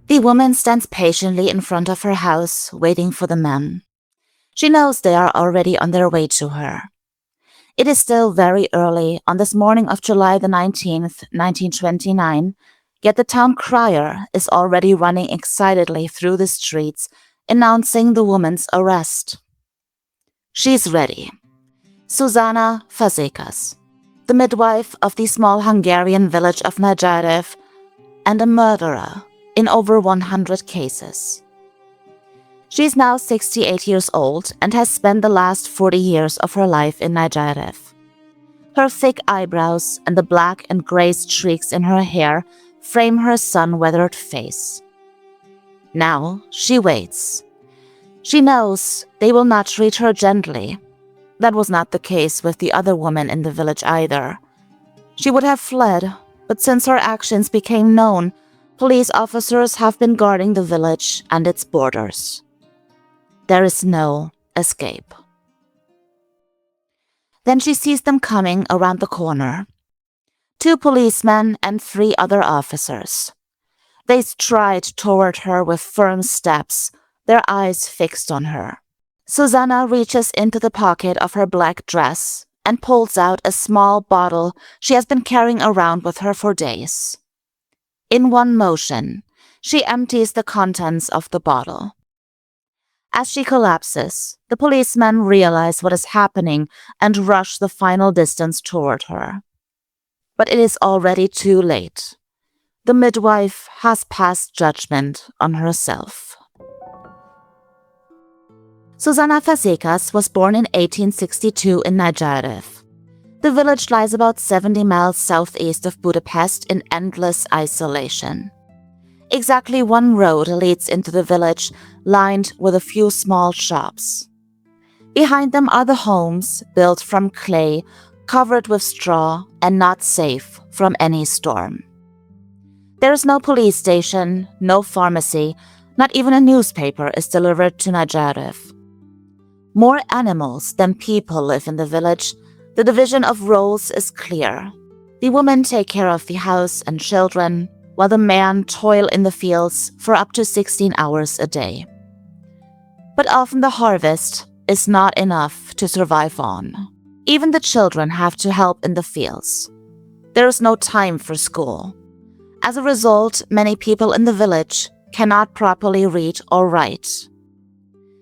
The woman stands patiently in front of her house, waiting for the men. She knows they are already on their way to her. It is still very early on this morning of July the 19th, 1929, yet the town crier is already running excitedly through the streets, announcing the woman's arrest. She's ready. Zsuzsanna Fazekas, the midwife of the small Hungarian village of Nagyrév, and a murderer in over 100 cases. She is now 68 years old and has spent the last 40 years of her life in Nagyrév. Her thick eyebrows and the black and gray streaks in her hair frame her sun-weathered face. Now she waits. She knows they will not treat her gently. That was not the case with the other woman in the village either. She would have fled, but since her actions became known, police officers have been guarding the village and its borders. There is no escape. Then she sees them coming around the corner. 2 policemen and 3 other officers. They stride toward her with firm steps, their eyes fixed on her. Szuszanna reaches into the pocket of her black dress and pulls out a small bottle she has been carrying around with her for days. In one motion, she empties the contents of the bottle. As she collapses, the policemen realize what is happening and rush the final distance toward her. But it is already too late. The midwife has passed judgment on herself. Zsuzsanna Fazekas was born in 1862 in Nagyrév. The village lies about 70 miles southeast of Budapest in endless isolation. Exactly 1 road leads into the village, lined with a few small shops. Behind them are the homes, built from clay, covered with straw, and not safe from any storm. There is no police station, no pharmacy, not even a newspaper is delivered to Nagyrév. More animals than people live in the village. The division of roles is clear. The women take care of the house and children, while the men toil in the fields for up to 16 hours a day. But often the harvest is not enough to survive on. Even the children have to help in the fields. There is no time for school. As a result, many people in the village cannot properly read or write.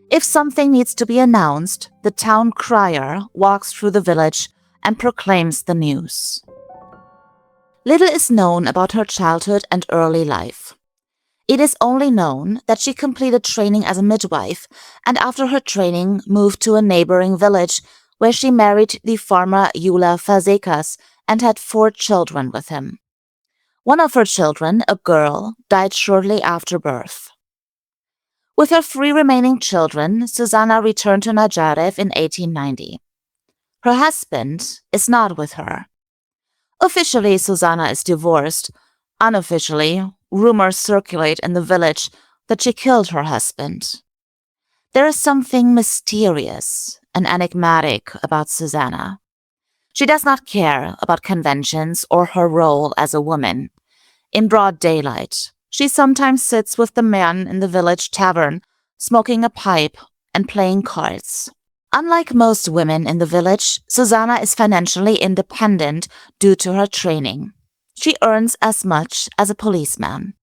If something needs to be announced, the town crier walks through the village and proclaims the news. Little is known about her childhood and early life. It is only known that she completed training as a midwife and after her training moved to a neighboring village where she married the farmer Jula Fazekas and had 4 children with him. One of her children, a girl, died shortly after birth. With her 3 remaining children, Szuszanna returned to Nagyrév in 1890. Her husband is not with her. Officially, Szuszanna is divorced. Unofficially, rumors circulate in the village that she killed her husband. There is something mysterious and enigmatic about Szuszanna. She does not care about conventions or her role as a woman. In broad daylight, she sometimes sits with the men in the village tavern, smoking a pipe and playing cards. Unlike most women in the village, Szuszanna is financially independent due to her training. She earns as much as a policeman.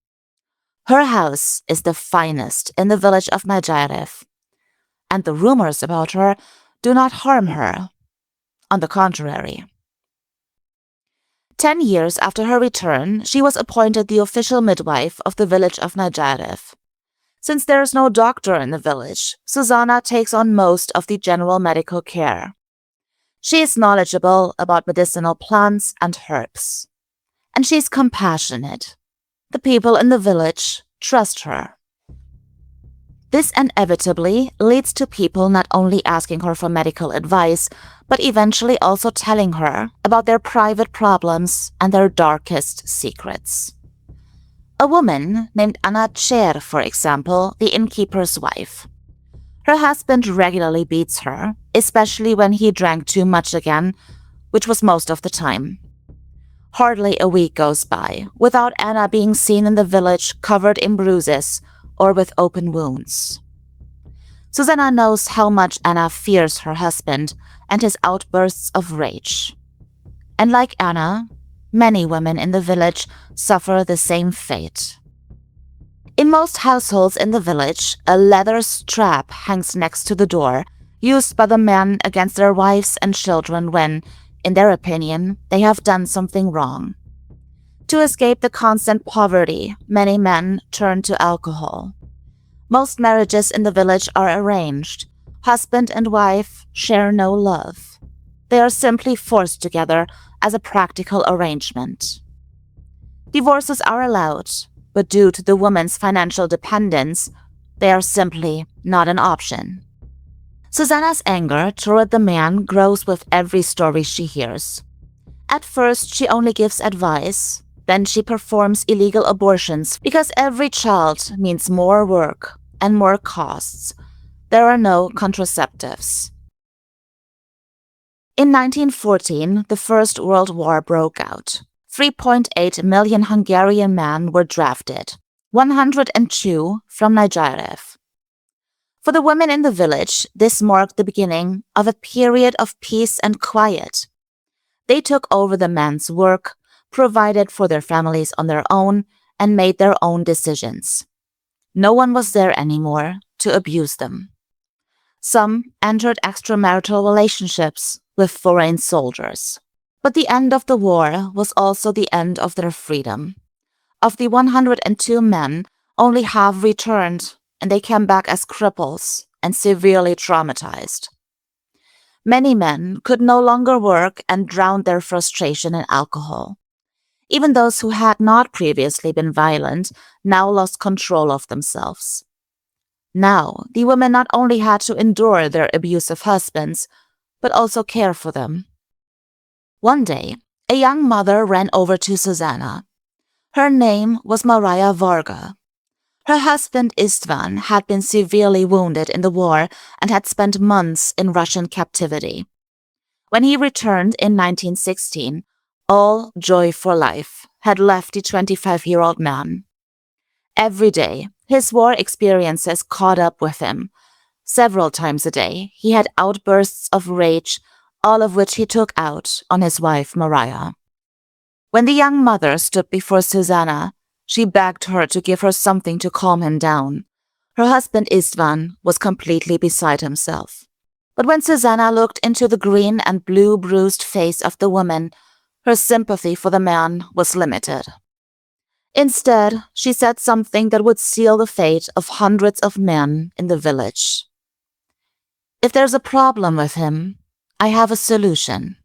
Her house is the finest in the village of Nagyrév, and the rumors about her do not harm her. On the contrary. 10 years after her return, she was appointed the official midwife of the village of Nagyrév. Since there is no doctor in the village, Szuszanna takes on most of the general medical care. She is knowledgeable about medicinal plants and herbs. And she is compassionate. The people in the village trust her. This inevitably leads to people not only asking her for medical advice, but eventually also telling her about their private problems and their darkest secrets. A woman named Anna Cher, for example, the innkeeper's wife. Her husband regularly beats her, especially when he drank too much again, which was most of the time. Hardly a week goes by without Anna being seen in the village covered in bruises or with open wounds. Szuszanna knows how much Anna fears her husband and his outbursts of rage. And like Anna, many women in the village suffer the same fate. In most households in the village, a leather strap hangs next to the door, used by the men against their wives and children when, in their opinion, they have done something wrong. To escape the constant poverty, many men turn to alcohol. Most marriages in the village are arranged. Husband and wife share no love. They are simply forced together as a practical arrangement. Divorces are allowed, but due to the woman's financial dependence, they are simply not an option. Szuszanna's anger toward the man grows with every story she hears. At first, she only gives advice. Then she performs illegal abortions because every child means more work and more costs. There are no contraceptives. In 1914, the First World War broke out. 3.8 million Hungarian men were drafted, 102 from Nagyrév. For the women in the village, this marked the beginning of a period of peace and quiet. They took over the men's work, provided for their families on their own, and made their own decisions. No one was there anymore to abuse them. Some entered extramarital relationships with foreign soldiers. But the end of the war was also the end of their freedom. Of the 102 men, only half returned, and they came back as cripples and severely traumatized. Many men could no longer work and drowned their frustration in alcohol. Even those who had not previously been violent now lost control of themselves. Now, the women not only had to endure their abusive husbands, but also care for them. One day, a young mother ran over to Szuszanna. Her name was Maria Varga. Her husband Istvan had been severely wounded in the war and had spent months in Russian captivity. When he returned in 1916, all joy for life had left the 25-year-old man. Every day, his war experiences caught up with him. Several times a day, he had outbursts of rage, all of which he took out on his wife Maria. When the young mother stood before Szuszanna, she begged her to give her something to calm him down. Her husband Istvan was completely beside himself. But when Szuszanna looked into the green and blue bruised face of the woman, her sympathy for the man was limited. Instead, she said something that would seal the fate of hundreds of men in the village. "If there's a problem with him, I have a solution."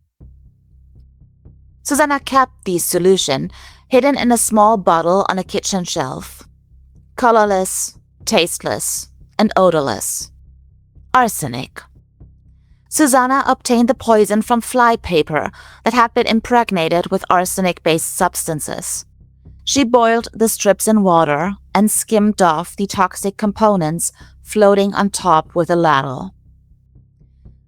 Szuszanna kept the solution hidden in a small bottle on a kitchen shelf. Colorless, tasteless, and odorless. Arsenic. Szuszanna obtained the poison from fly paper that had been impregnated with arsenic-based substances. She boiled the strips in water and skimmed off the toxic components floating on top with a ladle.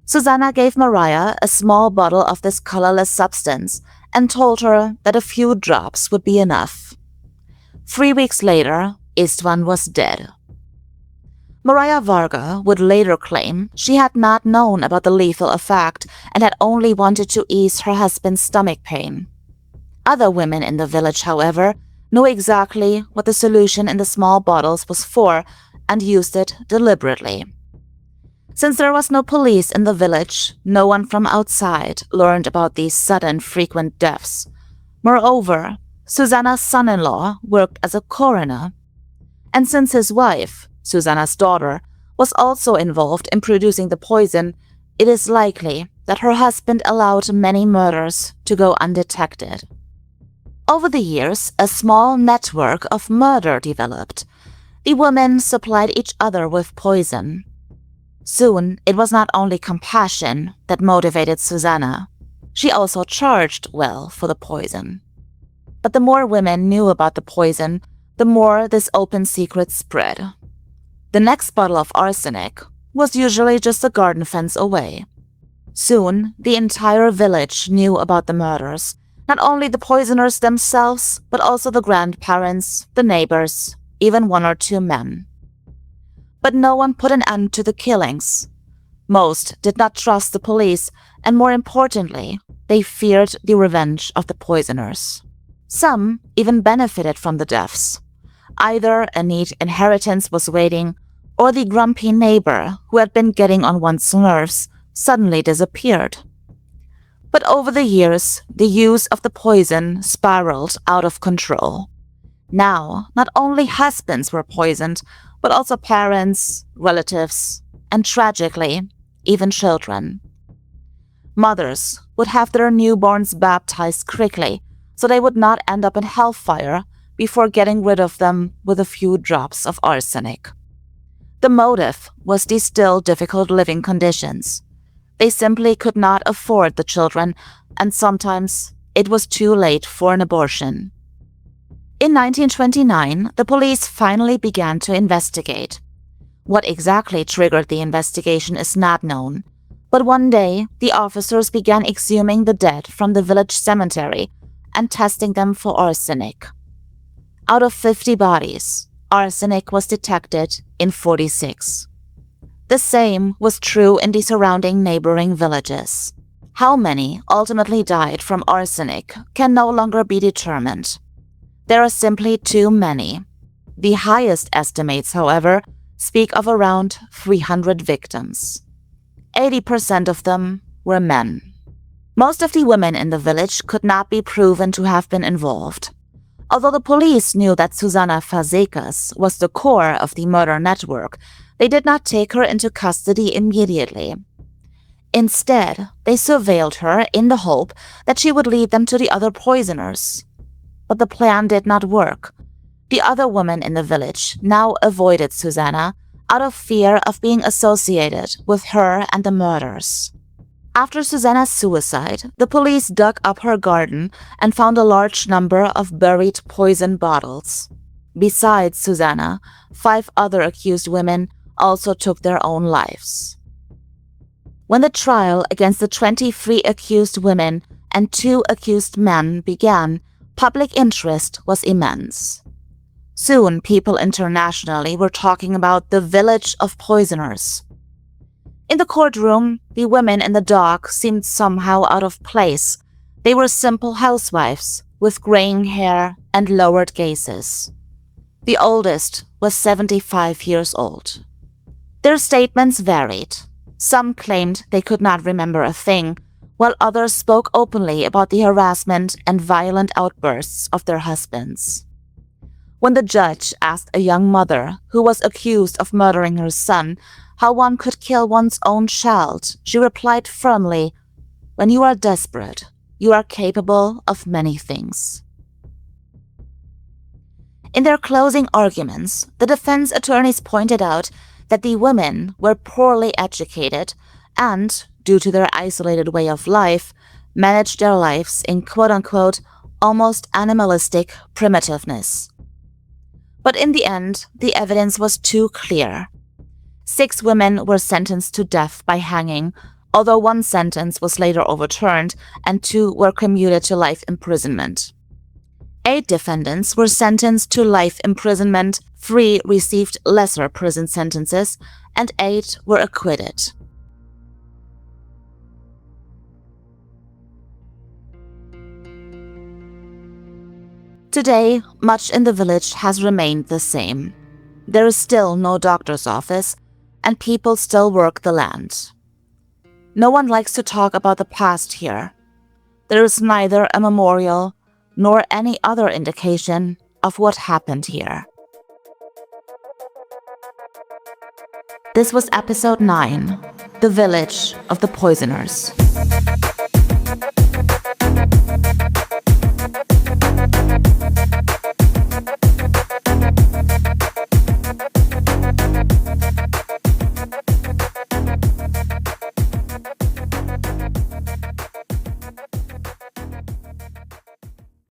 Szuszanna gave Maria a small bottle of this colorless substance and told her that a few drops would be enough. 3 weeks later, Istvan was dead. Maria Varga would later claim she had not known about the lethal effect and had only wanted to ease her husband's stomach pain. Other women in the village, however, knew exactly what the solution in the small bottles was for and used it deliberately. Since there was no police in the village, no one from outside learned about these sudden, frequent deaths. Moreover, Szuszanna's son-in-law worked as a coroner. And since his wife, Szuszanna's daughter, was also involved in producing the poison, it is likely that her husband allowed many murders to go undetected. Over the years, a small network of murder developed. The women supplied each other with poison. Soon, it was not only compassion that motivated Szuszanna. She also charged well for the poison. But the more women knew about the poison, the more this open secret spread. The next bottle of arsenic was usually just a garden fence away. Soon, the entire village knew about the murders, Not only the poisoners themselves, but also the grandparents, the neighbors, even one or two men. But no one put an end to the killings. Most did not trust the police, and more importantly, they feared the revenge of the poisoners. Some even benefited from the deaths. Either a neat inheritance was waiting, or the grumpy neighbor who had been getting on one's nerves suddenly disappeared. But over the years, the use of the poison spiraled out of control. Now, not only husbands were poisoned, but also parents, relatives, and tragically, even children. Mothers would have their newborns baptized quickly so they would not end up in hellfire before getting rid of them with a few drops of arsenic. The motive was the still difficult living conditions. They simply could not afford the children, and sometimes it was too late for an abortion. In 1929, the police finally began to investigate. What exactly triggered the investigation is not known, but one day the officers began exhuming the dead from the village cemetery and testing them for arsenic. Out of 50 bodies, arsenic was detected in 46. The same was true in the surrounding neighboring villages. How many ultimately died from arsenic can no longer be determined. There are simply too many. The highest estimates, however, speak of around 300 victims. 80% of them were men. Most of the women in the village could not be proven to have been involved. Although the police knew that Zsuzsanna Fazekas was the core of the murder network, they did not take her into custody immediately. Instead, they surveilled her in the hope that she would lead them to the other poisoners. But the plan did not work. The other women in the village now avoided Szuszanna out of fear of being associated with her and the murders. After Szuszanna's suicide, the police dug up her garden and found a large number of buried poison bottles. Besides Szuszanna, 5 other accused women also took their own lives. When the trial against the 23 accused women and 2 accused men began, public interest was immense. Soon, people internationally were talking about the village of poisoners. In the courtroom, the women in the dock seemed somehow out of place. They were simple housewives with graying hair and lowered gazes. The oldest was 75 years old. Their statements varied. Some claimed they could not remember a thing, while others spoke openly about the harassment and violent outbursts of their husbands. When the judge asked a young mother who was accused of murdering her son how one could kill one's own child, she replied firmly, "When you are desperate, you are capable of many things." In their closing arguments, the defense attorneys pointed out that the women were poorly educated and, due to their isolated way of life, managed their lives in quote-unquote almost animalistic primitiveness. But in the end, the evidence was too clear. 6 women were sentenced to death by hanging, although one sentence was later overturned and 2 were commuted to life imprisonment. 8 defendants were sentenced to life imprisonment, 3 received lesser prison sentences, and 8 were acquitted. Today, much in the village has remained the same. There is still no doctor's office, and people still work the land. No one likes to talk about the past here. There is neither a memorial nor any other indication of what happened here. This was episode 9, The Village of the Poisoners.